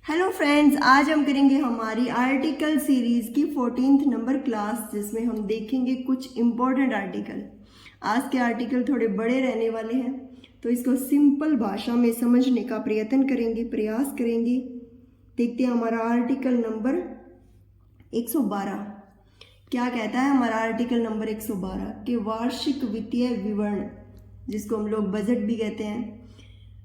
Hello friends, आज हम करेंगे हमारी आर्टिकल सीरीज की 14th नंबर क्लास, जिसमें हम देखेंगे कुछ इम्पोर्टेंट आर्टिकल। आज के आर्टिकल थोड़े बड़े रहने वाले हैं, तो इसको सिंपल भाषा में समझने का प्रयास करेंगे। देखते हैं हमारा आर्टिकल नंबर 112 क्या कहता है। हमारा आर्टिकल नंबर 112 कि वार्षिक वित्तीय विवरण, जिसको हम लोग बजट भी कहते हैं,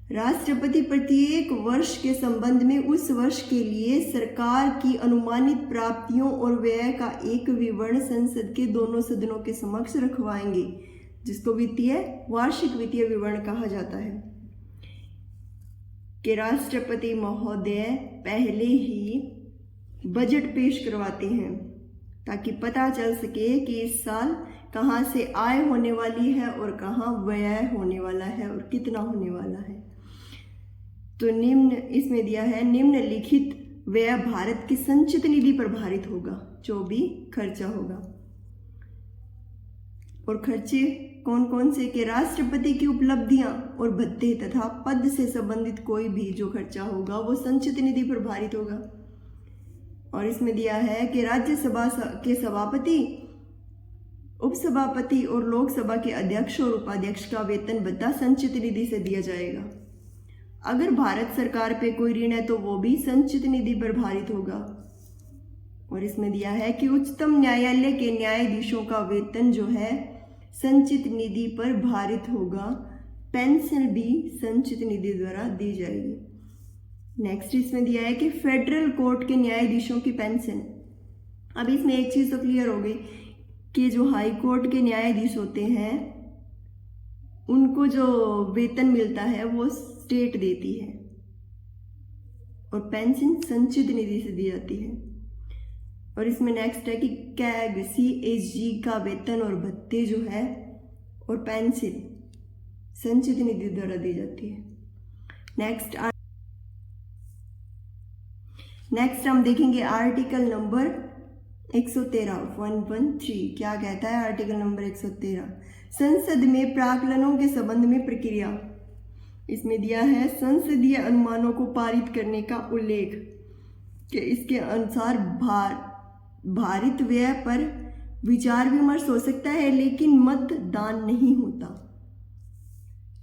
राष्ट्रपति प्रत्येक वर्ष के संबंध में उस वर्ष के लिए सरकार की अनुमानित प्राप्तियों और व्यय का एक विवरण संसद के दोनों सदनों के समक्ष रखवाएंगे, जिसको वार्षिक वित्तीय विवरण कहा जाता है। कि राष्ट्रपति महोदय पहले ही बजट पेश करवाते हैं ताकि पता चल सके कि इस साल कहाँ से आय होने वाली है और कहाँ व्यय होने वाला है और कितना होने वाला है। तो निम्न इसमें दिया है, निम्नलिखित व्यय भारत की संचित निधि पर भारित होगा, जो भी खर्चा होगा। और खर्चे कौन कौन से कि राष्ट्रपति की उपलब्धियां और भत्ते तथा पद से संबंधित कोई भी जो खर्चा होगा वो संचित निधि पर भारित होगा। और इसमें दिया है कि राज्यसभा के सभापति, उपसभापति और लोकसभा के अध्यक्ष और उपाध्यक्ष का वेतन भत्ता संचित निधि से दिया जाएगा। अगर भारत सरकार पे कोई ऋण है तो वो भी संचित निधि पर भारित होगा। और इसमें दिया है कि उच्चतम न्यायालय के न्यायाधीशों का वेतन जो है संचित निधि पर भारित होगा। पेंशन भी संचित निधि द्वारा दी जाएगी। नेक्स्ट इसमें दिया है कि फेडरल कोर्ट के न्यायाधीशों की पेंशन। अब इसमें एक चीज तो क्लियर हो गई कि जो हाई कोर्ट के न्यायाधीश होते हैं उनको जो वेतन मिलता है वो स्टेट देती है और पेंशन संचित निधि से दी जाती है। और इसमें नेक्स्ट है कि कैग CAG का वेतन और भत्ते जो है और पेंशन संचित निधि द्वारा दी जाती है। नेक्स्ट हम देखेंगे आर्टिकल नंबर 113 क्या कहता है। आर्टिकल नंबर 113 संसद में प्राक्कलनों के संबंध में प्रक्रिया। इसमें दिया है संसदीय अनुमानों को पारित करने का उल्लेख कि इसके अनुसार भारित व्यय पर विचार विमर्श हो सकता है लेकिन मतदान नहीं होता।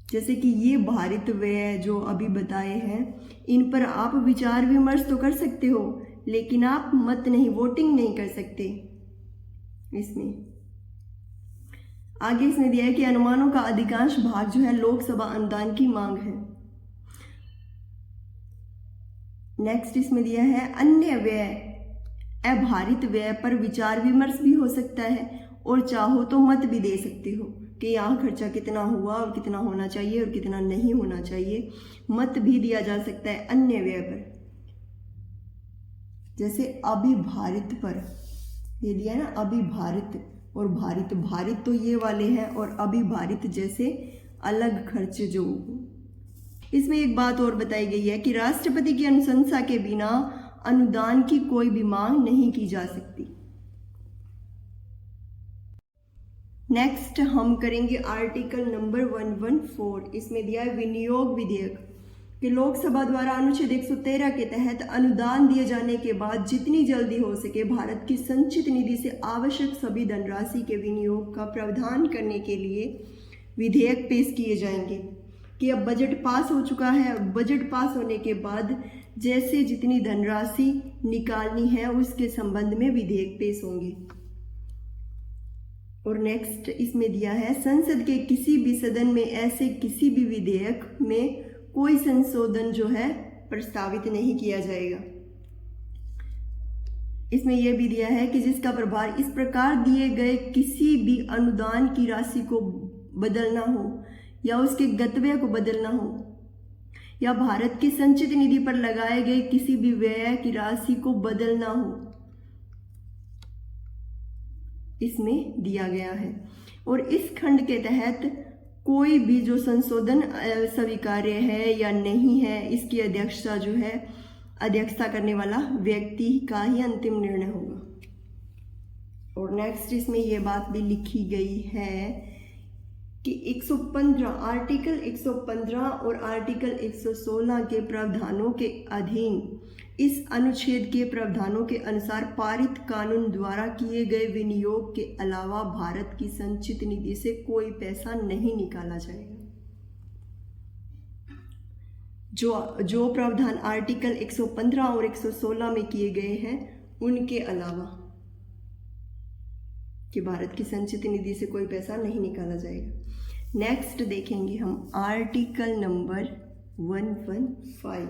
जैसे कि ये भारित व्यय जो अभी बताए हैं इन पर आप विचार विमर्श तो कर सकते हो लेकिन आप वोटिंग नहीं कर सकते। इसमें आगे इसमें दिया है कि अनुमानों का अधिकांश भाग जो है लोकसभा अनुदान की मांग है। नेक्स्ट इसमें दिया है अन्य व्यय, अभारित व्यय पर विचार विमर्श भी हो सकता है और चाहो तो मत भी दे सकते हो कि यहाँ खर्चा कितना हुआ और कितना होना चाहिए और कितना नहीं होना चाहिए। मत भी दिया जा सकता है अन्य व्यय पर। जैसे अभिभारित पर ये दिया है ना, अभिभारित और भारित तो ये वाले हैं और अभिभारित जैसे अलग खर्चे जो। इसमें एक बात और बताई गई है कि राष्ट्रपति की अनुशंसा के बिना अनुदान की कोई भी मांग नहीं की जा सकती। नेक्स्ट हम करेंगे आर्टिकल नंबर 114। इसमें दिया है विनियोग विधेयक कि लोकसभा द्वारा अनुच्छेद 113 के तहत अनुदान दिए जाने के बाद जितनी जल्दी हो सके भारत की संचित निधि से आवश्यक सभी धनराशि के विनियोग का प्रावधान करने के लिए विधेयक पेश किए जाएंगे। कि अब बजट पास हो चुका है, बजट पास होने के बाद जैसे जितनी धनराशि निकालनी है उसके संबंध में विधेयक पेश होंगे। और नेक्स्ट इसमें दिया है संसद के किसी भी सदन में ऐसे किसी भी विधेयक में कोई संशोधन जो है प्रस्तावित नहीं किया जाएगा। इसमें यह भी दिया है कि जिसका प्रभार इस प्रकार दिए गए किसी भी अनुदान की राशि को बदलना हो या उसके गतव्य को बदलना हो या भारत की संचित निधि पर लगाए गए किसी भी व्यय की राशि को बदलना हो, इसमें दिया गया है। और इस खंड के तहत कोई भी जो संशोधन स्वीकार्य है या नहीं है, इसकी अध्यक्षता जो है अध्यक्षता करने वाला व्यक्ति का ही अंतिम निर्णय होगा। और नेक्स्ट इसमें यह बात भी लिखी गई है कि 115 आर्टिकल 115 और आर्टिकल 116 के प्रावधानों के अधीन इस अनुच्छेद के प्रावधानों के अनुसार पारित कानून द्वारा किए गए विनियोग के अलावा भारत की संचित निधि से कोई पैसा नहीं निकाला जाएगा। जो प्रावधान आर्टिकल 115 और 116 में किए गए हैं उनके अलावा कि भारत की संचित निधि से कोई पैसा नहीं निकाला जाएगा। नेक्स्ट देखेंगे हम आर्टिकल नंबर 115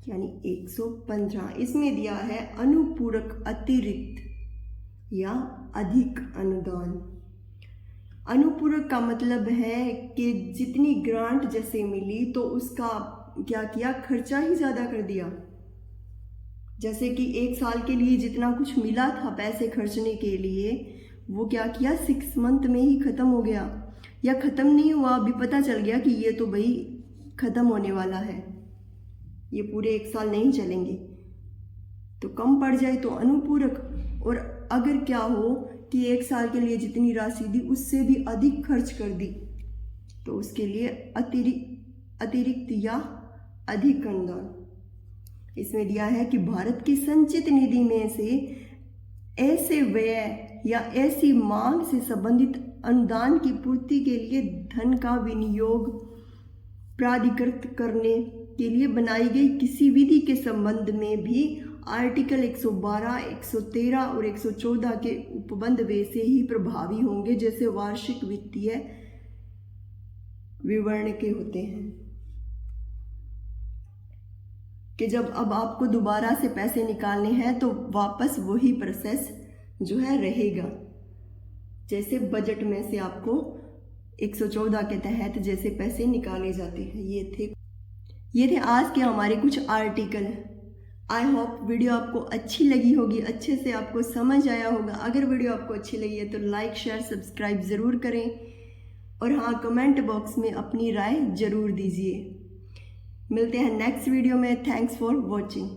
यानी 115। इसमें दिया है अनुपूरक अतिरिक्त या अधिक अनुदान। अनुपूरक का मतलब है कि जितनी ग्रांट जैसे मिली तो उसका क्या किया, खर्चा ही ज़्यादा कर दिया। जैसे कि 1 साल के लिए जितना कुछ मिला था पैसे खर्चने के लिए वो क्या किया, 6 मंथ में ही ख़त्म हो गया, या ख़त्म नहीं हुआ, अभी पता चल गया कि ये तो भाई ख़त्म होने वाला है, ये पूरे 1 साल नहीं चलेंगे, तो कम पड़ जाए तो अनुपूरक। और अगर क्या हो कि 1 साल के लिए जितनी राशि दी उससे भी अधिक खर्च कर दी तो उसके लिए अतिरिक्त या अधिक अनुदान। इसमें दिया है कि भारत की संचित निधि में से ऐसे व्यय या ऐसी मांग से संबंधित अनुदान की पूर्ति के लिए धन का विनियोग प्राधिकृत करने के लिए बनाई गई किसी विधि के संबंध में भी आर्टिकल 112, 113 और 114 के उपबंध वैसे ही प्रभावी होंगे जैसे वार्षिक वित्तीय विवरण के होते हैं। कि जब अब आपको दोबारा से पैसे निकालने हैं तो वापस वही प्रोसेस जो है रहेगा, जैसे बजट में से आपको 114 के तहत जैसे पैसे निकाले जाते हैं। ये थे आज के हमारे कुछ आर्टिकल। आई होप वीडियो आपको अच्छी लगी होगी, अच्छे से आपको समझ आया होगा। अगर वीडियो आपको अच्छी लगी है तो लाइक शेयर सब्सक्राइब ज़रूर करें और हाँ, कमेंट बॉक्स में अपनी राय ज़रूर दीजिए। मिलते हैं नेक्स्ट वीडियो में। Thanks for watching.